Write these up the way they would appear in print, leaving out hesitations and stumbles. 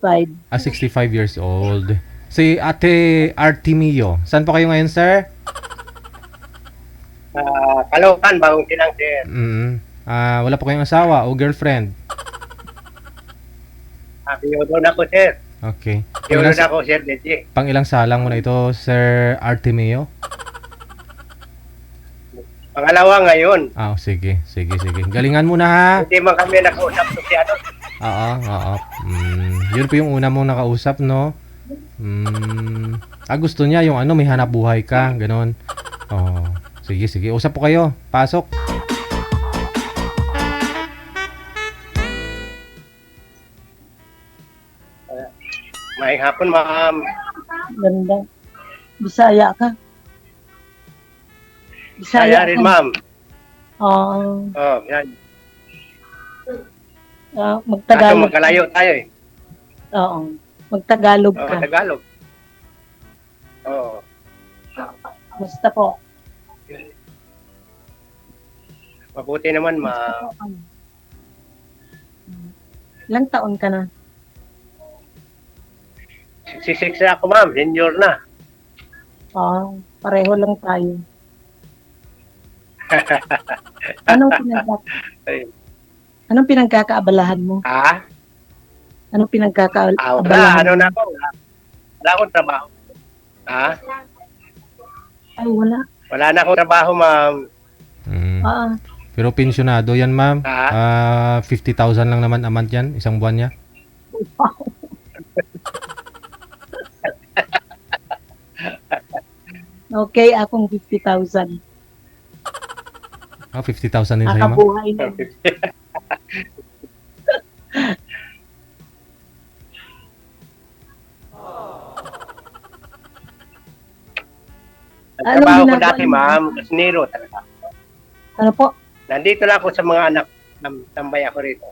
65. 65 years old. Si Ate Artemio. Saan po kayo ngayon, sir? Caloocan, Bagong Silang, sir. Wala po kayong asawa o girlfriend? Biyudo na ko, sir. Okay. Biyudo na ko, sir, DJ. Pang ilang salang mo na ito, Sir Artemio? Pangalawa ngayon. Sige. Galingan mo na, ha? Hindi man kami nakausap to si ano. Oo. Yun po yung una mong nakausap, no? Gusto niya yung may hanap buhay ka, ganon. Sige. Usap po kayo. Pasok. Maayong hapon, ma'am. Ganda. Bisaya ka. Saya rin, ma'am. Oo. Yan. Kaso Magtagalog. magkalayo tayo eh. Oo. Magtagalog ka. Tagalog. Basta po. Mabuti naman, ma'am. Ilang taon ka na? 66 na ako, ma'am. Senior na. Pareho lang tayo. Anong pinagkakaabalahan mo? Anong pinagkakaabalahan Ano mo? na ako? Wala akong trabaho. Ay, wala. Wala na akong trabaho, ma'am. Pero pensyonado yan, ma'am. 50,000 lang naman a month yan. Isang buwan niya. Okay, akong 50,000. 50,000 din sa'yo, ma'am. Nakabuhay na. Ang trabaho ko dati, ma'am, kasinero talaga. Ano po? Nandito lang ako sa mga anak. Tambay ako rito.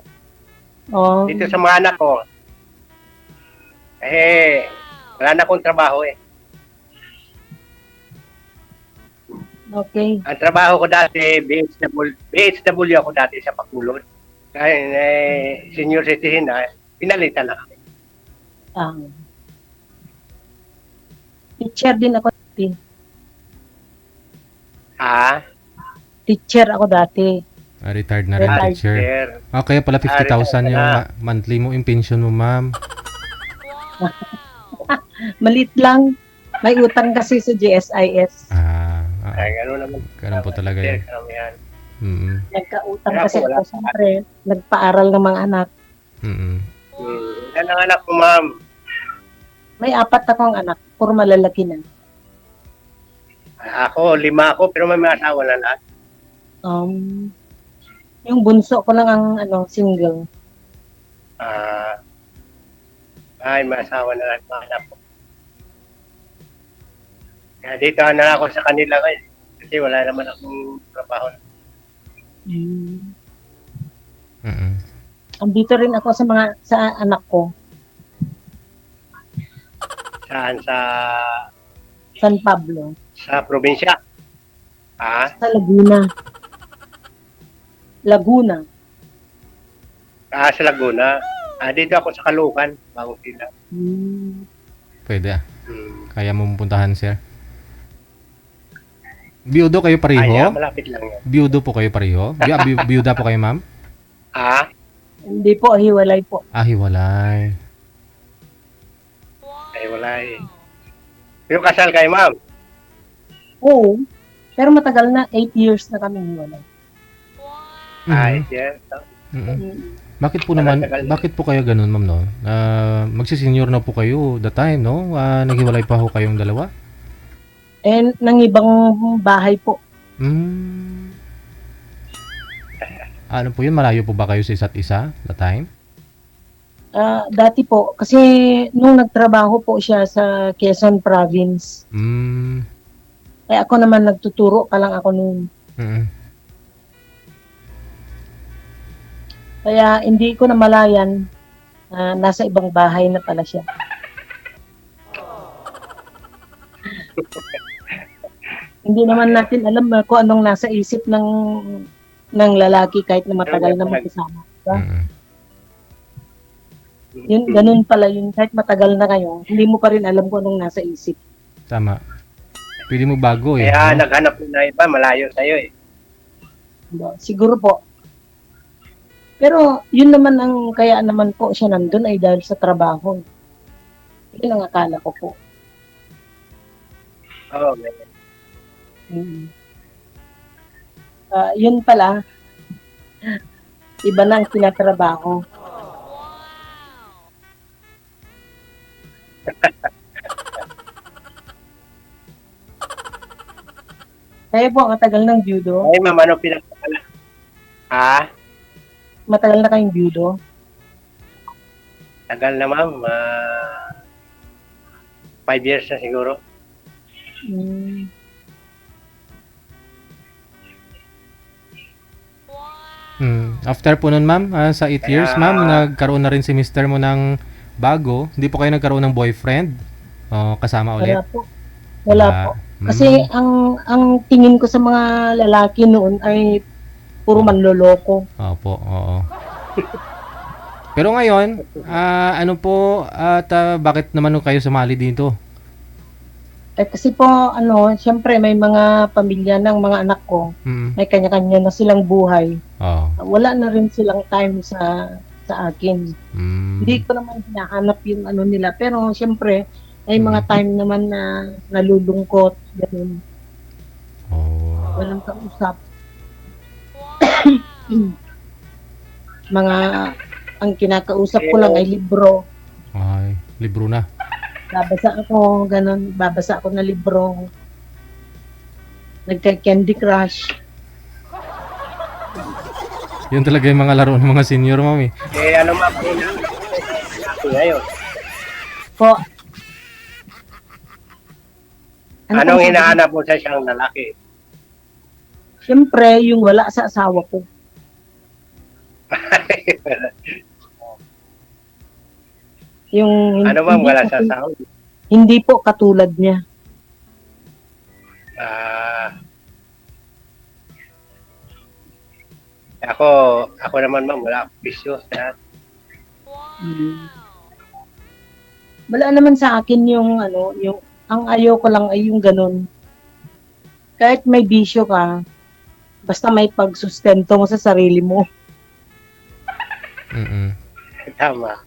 Oh. Dito sa mga anak ko. Wala na akong trabaho eh. Okay. Ang trabaho ko dati, BHW ako dati sa Bacolod. Kaya senior citizen na, pinalitan na kami. Teacher din ako dati. Teacher ako dati. Retired na rin, Retired. teacher. Kaya pala 50,000 yung monthly mo, yung pension mo, ma'am. Malit lang. May utang kasi sa GSIS. Gano'n naman. Ganun po talaga yun. Nagkautang kasi ako, siyempre. Nagpaaral ng mga anak. Yan ang anak ko, ma'am. May 4 akong anak. Puro malalaki na. Ako, 5 ako, pero may asawa na lahat. Yung bunso ko lang ang single. May asawa na lahat mga anak ko. Kaya dito na ako sa kanila ngayon. Kasi wala naman akong trabaho. Andito rin ako sa anak ko. Saan? San Pablo. Sa probinsya? Sa Laguna. Sa Laguna. Dito ako sa Caloocan, Bagong Silang. Pwede Kaya mo puntahan, sir. Biyudo kayo pareho? Malapit lang yan. Biyudo po kayo pareho? Biyuda po kayo, ma'am? Hindi po, hiwalay po. Hiwalay. Wala eh. Pero kasal kayo, ma'am? Oo. Pero matagal na, 8 years na kami hiwalay. Yes. Bakit po kayo ganun, ma'am, no? Magsisenior na po kayo the time, no? Naghiwalay pa ho kayong dalawa? Nang ibang bahay po. Ano po yun? Malayo po ba kayo sa isa't isa the time? Dati po, kasi nung nagtrabaho po siya sa Quezon Province, ako naman nagtuturo pa lang ako noon. Kaya hindi ko namalayan, nasa ibang bahay na pala siya. Hindi naman natin alam kung anong nasa isip ng lalaki kahit na matagal na magkasama. Diba? Yun, ganun pala yun. Kahit matagal na kayo, hindi mo pa rin alam kung anong nasa isip. Tama. Pwede mo bago eh. Kaya No? naghanap ko na iba, malayo sa'yo eh. Diba? Siguro po. Pero yun naman ang kaya naman po siya nandun ay dahil sa trabaho. Yun ang akala ko po. Oo, ganyan. Yun pala, iba na ang tinatrabaho. Kaya po, ang matagal ng judo. Ay, ma'am, ano pinagpapala? Ha? Matagal na kayong judo. Tagal na, ma'am. 5 years na siguro. Mm. After po nun, ma'am, sa 8 years, Kaya- ma'am, nagkaroon na rin si mister mo ng bago. Hindi po kayo nagkaroon ng boyfriend? O, kasama ulit? Wala po. Wala po. Kasi Mm. ang tingin ko sa mga lalaki noon ay puro manloloko. Opo, oo. Pero ngayon, ano po, at bakit naman kayo sumali dito? Kasi po, siyempre may mga pamilya ng mga anak ko, Mm. may kanya-kanya na silang buhay. Oo. Wala na rin silang time sa akin. Mm. Hindi ko naman hinahanap yung nila. Pero siyempre, may mga time naman na nalulungkot. Ganun. Oh. Walang kausap. Ang kinakausap ko lang ay libro. Ay, libro na. Babasa ako, ganun. Babasa ako na libro. Nagka-Candy Crush. Yun talaga yung mga laro ng mga senior, ma'am eh. Eh, ano, ma'am? Ngayon. Po. Anong pong sabi? hinahanap mo sa isang lalaki? Siyempre, yung wala sa asawa ko. Yung Ano, ma'am? hindi Wala po- sa sahod. Hindi po katulad niya. Ako naman, ma'am, wala akong bisyo. Wala naman sa akin yung ang ayaw ko lang ay yung ganun. Kahit may bisyo ka, basta may pagsustento mo sa sarili mo. Mm-mm. Tama.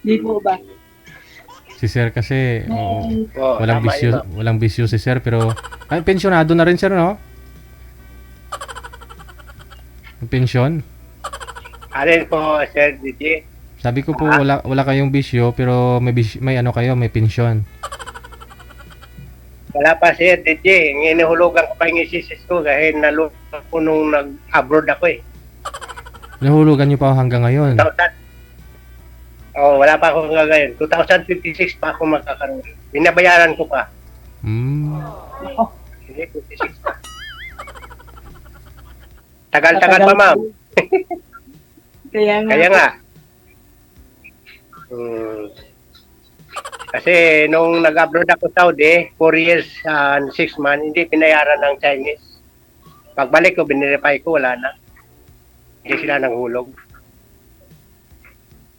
Di po ba? Si sir kasi, oo. Oo, Walang tama bisyo, yun, ma'am. walang bisyo si sir, pero ay pensyonado na rin sir, no? Pensyon? Alin po, Sir DJ? Sabi ko po wala kayong bisyo pero may ano kayo, may pensyon. Wala pa, Sir DJ. Inihulugan ko pa yung isisis ko dahil nalulungkot ko nung nag-abroad ako eh. Nahulugan niyo pa hanggang ngayon. 2000. Wala pa ako ngayon. 2056 pa ako magkakaroon. Binabayaran ko pa. Mm. Hindi, 56 pa. Tagal-tagal pa, ma'am. Kaya nga. Kaya nga. Kasi nung nag-abroad ako sa Saudi, 4 years and 6 months, hindi pinayaran ng Chinese. Pagbalik ko, binirepay ko, wala na. Hindi sila nanghulog.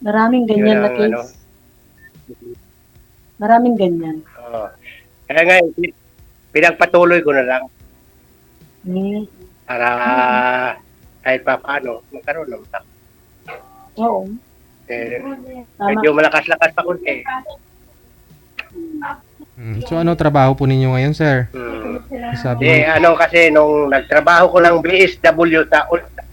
Maraming ganyan Yun na ang case. Maraming ganyan. Oo. Kaya nga, pinagpatuloy ko na lang para kahit pa paano, magkaroon ng tak. Oo. Tama. Medyo malakas-lakas pa kunti. So ano trabaho po ninyo ngayon, sir? Sabi niyo, Kasi nung nagtrabaho ko ng BSW sa Ulta.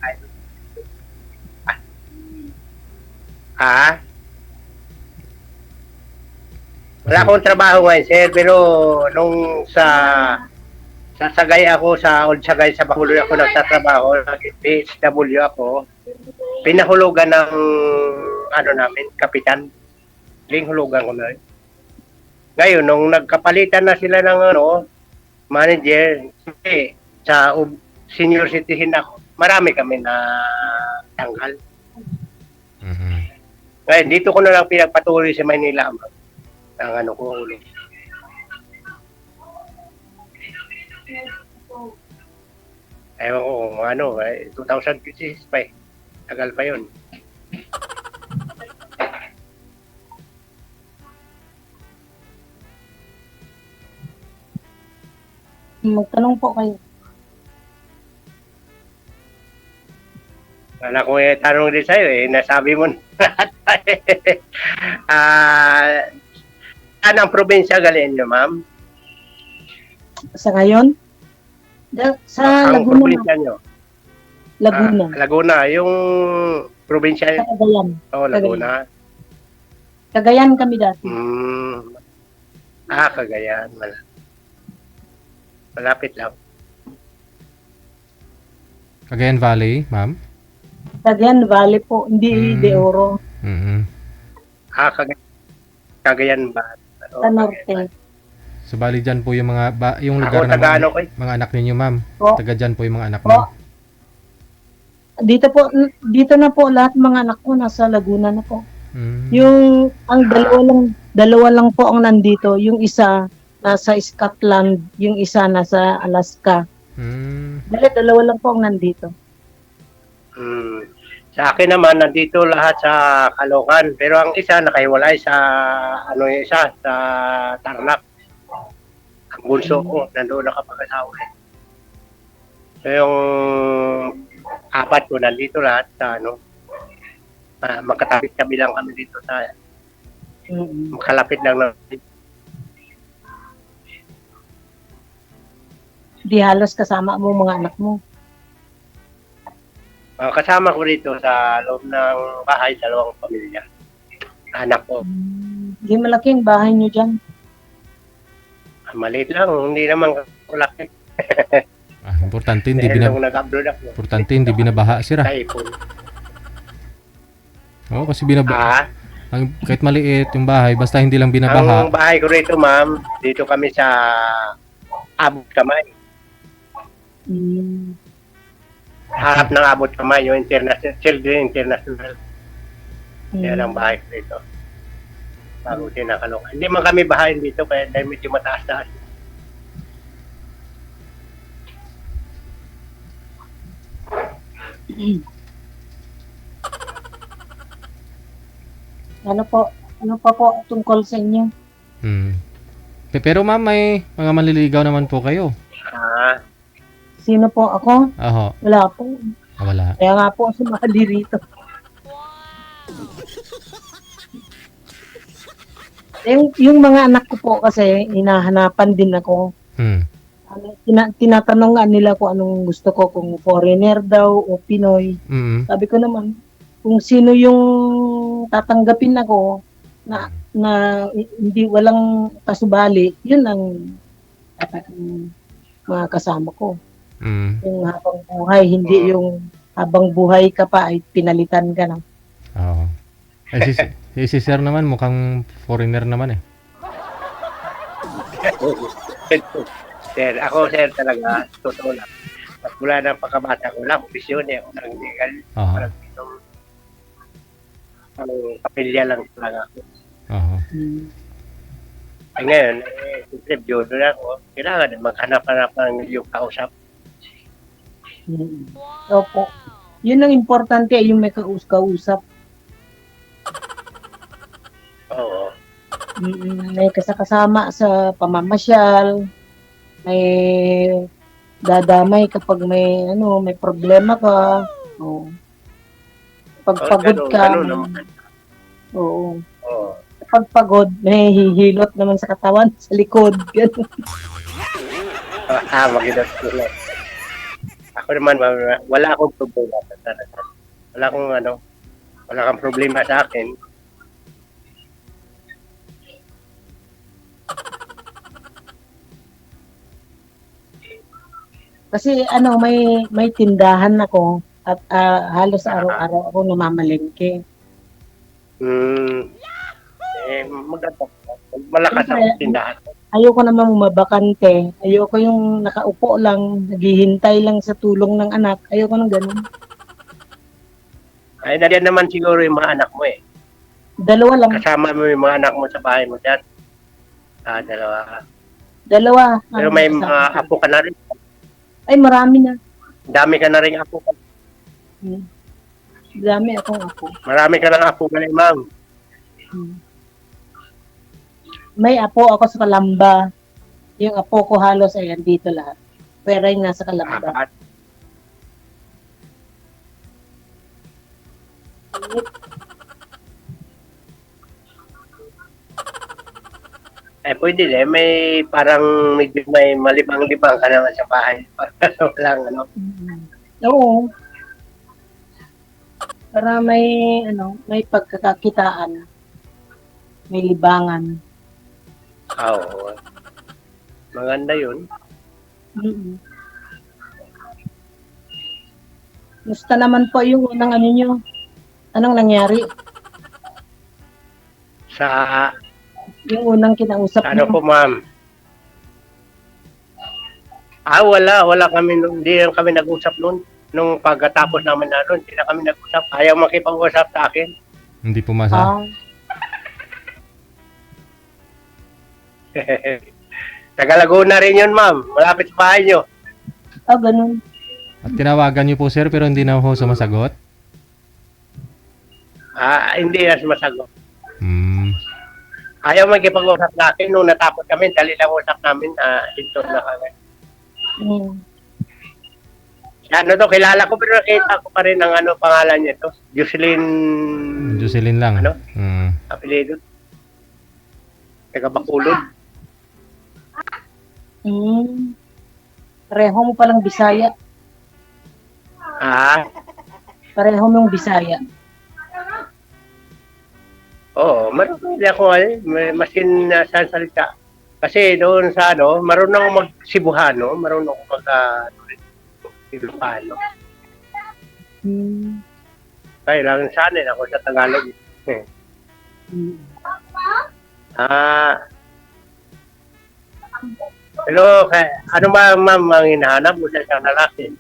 Wala akong trabaho ngayon, sir, pero nung sasagay ako sa Old Sagay sa Bacolod ako nagtatrabaho, BSW ako, pinahulugan ng namin, kapitan. Hulugan ko na rin. Ngayon, nung nagkapalitan na sila ng manager, sa senior citizen ako, marami kami na tanggal. Ngayon, dito ko na lang pinagpatuloy sa Manila, ang ko ulo. Ewan ko kung 2056 pa eh. Tagal pa yun. Magtanong po kayo. Wala ko tanong din sa'yo nasabi mo na. Saan ang probinsya galing nyo, ma'am? Sa ngayon? Sa Ang Laguna. probinsya nyo? Laguna. Laguna, yung probinsya. Sa Cagayan. Laguna. Cagayan kami dati. Cagayan. Malapit lang. Cagayan Valley, ma'am? Cagayan Valley po, hindi De Oro. Mm-hmm. Cagayan ba? Sa norte. So, bali dyan po yung yung lugar Ako, ng Tagalog ko. mga anak ninyo, ma'am. Po. Taga dyan po yung mga anak Po. mo. Dito na po lahat mga anak ko nasa Laguna na po. Mm. Yung ang dalawa lang po ang nandito. Yung isa nasa Scotland, yung isa nasa Alaska. Dalawa lang po ang nandito. Sa akin naman, nandito lahat sa Caloocan. Pero ang isa, nakahiwalay sa, yung isa, sa Tarlac. Ang bunso ko, nandoon nakapag-asawa. So, yung apat ko, nandito lahat sa, magkatapit-tabi lang kami dito sa, makalapit lang na. Di halos kasama mo mga anak mo. Kasama ko dito sa loob ng bahay, dalawang pamilya. Anak ko. Hindi malaking bahay nyo dyan. Maliit lang, hindi naman malaki. Importante Nung nag-upload ako. Importante hindi binabaha sira. Typhoon. Oo, kasi binabaha. Kahit maliit yung bahay, basta hindi lang binabaha. Ang bahay ko rito, ma'am, dito kami sa Abot Kamay. Harap ng Abot Kamay, yung Children International. Yan ang bahay ko rito. Bago tinakalok. Hindi man kami bahayin dito, kaya dahil medyo mataas-taas. Ano pa po tungkol sa inyo? Pero ma'am, may mga manliligaw naman po kayo. Sino po ako? Aho. Wala po. Wala. Kaya nga po sumali rito. Yung mga anak ko po kasi hinahanapan din ako. Tinatanong nga nila kung anong gusto ko, kung foreigner daw o Pinoy. Sabi ko naman, kung sino yung tatanggapin ako na hindi walang kasubali, yun ang mga kasama ko. Yung habang buhay, hindi yung habang buhay ka pa ay pinalitan ka na. Oo. Si Sir naman mukhang foreigner naman eh. Sir talaga, totoo lang. At mula ng pagkabata ko lang, bisyon ako ng legal. Parang itong kapilya lang talaga ako. Ay ngayon, siyempre, biyudo na ako. Kailangan maghanap-hanap ng yung kausap. Opo. Yun ang importante, yung may kausap. Oo. May kasama sa pamamasyal, may dadamay kapag may may problema ka. Oo. Pag pagod ka. Oo. Kapag pagod, may hihilot naman sa katawan, sa likod. Magilot ko lang. Ako naman, wala akong problema sa talaga. Wala kang problema sa akin. Kasi may tindahan ako at halos araw-araw ako namamalengke. Maganda. Malakas ang tindahan. Ayoko naman mabakante. Ayoko yung nakaupo lang, naghihintay lang sa tulong ng anak. Ayoko nang ganun. Ay, nandiyan naman siguro yung mga anak mo eh. Dalawa lang. Kasama mo yung mga anak mo sa bahay mo dyan. Dalawa. Dalawa. Pero may mga apo ka na rin. Ay, marami na. Dami ka na rin apo. Dami akong apo. Marami ka ng apo ka na, ma'am. May apo ako sa Kalamba. Yung apo ko halos ayan dito lahat. Pero yung nasa Calamba. Apat. Pwede din. May parang medyo may malibang-libang ka naman sa bahay. Walang ano. Oo. Para may pagkakakitaan. May libangan. Oo. Maganda yun. Mm. Musta naman po yung unang ano nyo? Anong nangyari? Sa Yung unang kinausap ano nyo? po, ma'am? Wala kami, hindi lang kami nag-usap noon. Nung pagkatapos namin na noon, hindi na kami nag-usap. Ayaw makipag-usap sa akin. Hindi pumasa. Ah, Taga Laguna rin yun, ma'am. Malapit sa bahay nyo. ganun. At tinawagan niyo po sir pero hindi na ho sumasagot. Hindi na sumasagot. Hmm. Ayaw makipag-usap sa akin. Nung natapos kami, dali lang usap namin. Ito na kagad. Mm. Ano to, kilala ko pero nakita ko pa rin ang ano pangalan niya to. Jocelyn lang. Ano? Hmm. Apelido. Taga Bacolod. Mm. Pareho mo palang Bisaya. Pareho mong Bisaya. Oo, marunong din ako masin sa salita. Kasi doon sa ano, marunong ako mag-Cebuano, marunong ako Ilocano. Mm. Kaya lang sanay ako sa Tagalog. Mm. Pero ano ba ma'am ang hinahanap mo sa isang lalaki?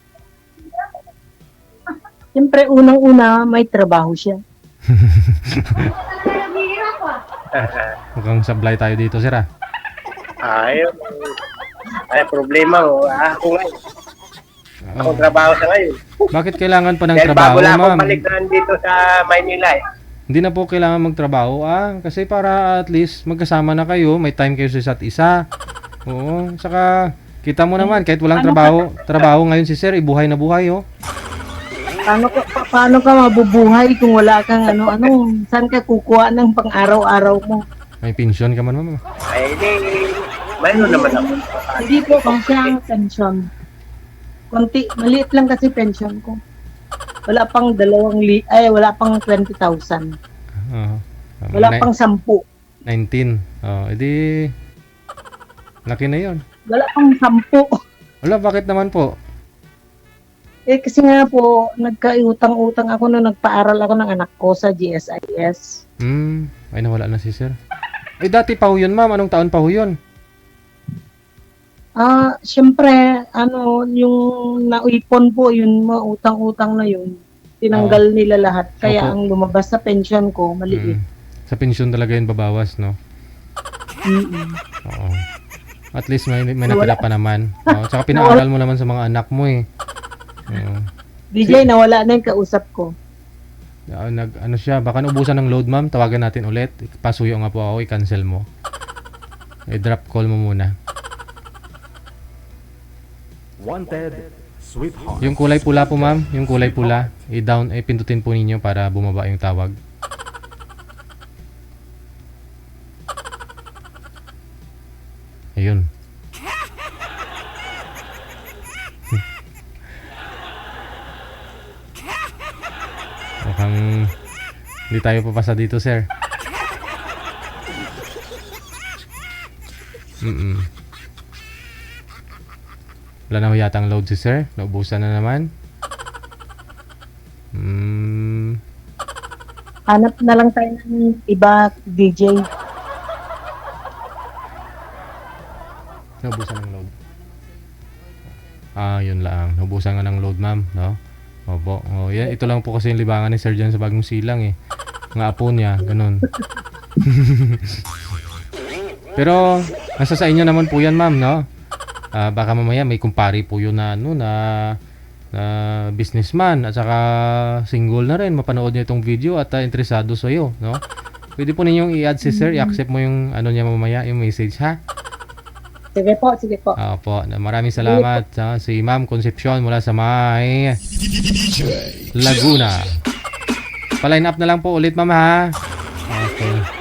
Siyempre, unang-una, may trabaho siya. Mukhang sablay tayo dito sir ah. Ay, problema mo. Ako ngayon. Ako trabaho sa ngayon. Bakit kailangan pa ng Dahil trabaho bago lang ako ma'am? balik dito sa Maynila eh. Hindi na po kailangan magtrabaho kasi para at least magkasama na kayo, may time kayo sa isa't isa. Oo, saka kita mo naman kahit walang trabaho ngayon si sir, buhay na buhay oh. Paano ka mabubuhay kung wala kang saan ka kukuha ng pang-araw-araw mo? May pension ka man ma'am. Ay, mayroon naman ako. Hindi po kasi ang pension. Maliit lang kasi pension ko. Wala pang wala pang 20,000. Wala pang 10. 19. Edi laki na 'yon. Wala pang 10. Wala, bakit naman po? Kasi nga po, nagkautang-utang ako nung nagpaaral ako ng anak ko sa GSIS. Ay nawala na si sir. Ay dati pa ho yun ma'am, anong taon pa ho yun? Siyempre, yung naipon po, yun, mga utang-utang na yun, tinanggal nila lahat. Kaya Opo. ang lumabas sa pension ko, maliit. Sa pensyon talaga yun babawas, no? Mm-mm. Oo. At least may natira pa naman. Tsaka pinaaral mo naman sa mga anak mo eh. DJ, nawala na yung kausap ko. Ano siya, baka naubusan ng load ma'am, tawagan natin ulit. Pasuyo nga po ako, i-cancel mo. I-drop call mo muna. Wanted, sweetheart. Yung kulay pula po ma'am, yung kulay pula, i-down, pindutin po ninyo para bumaba yung tawag. Ayun. Mukhang hindi tayo papasa dito, sir. Wala na ho yatang load si sir. Naubusan na naman. Hanap na lang tayo ng iba, DJ. Naubusan ng load. Yun lang. Naubusan nga ng load, ma'am, no? Opo. Yan, ito lang po kasi yung libangan ni Sir John sa Bagong Silang eh. Nga apo niya, ganun. Pero nasa sa inyo naman po yan, ma'am, no? Baka mamaya may kumpare po yun na businessman at saka single na rin, mapanood niya itong video at interesado sa iyo, no? Pwede po ninyong i-add si Sir, i-accept mo yung niya mamaya, yung message, ha? Sige po, sige po. Opo, maraming salamat sa si Ma'am Concepcion mula sa may Laguna. Pa-line up na lang po ulit, ma'am, ha? Okay.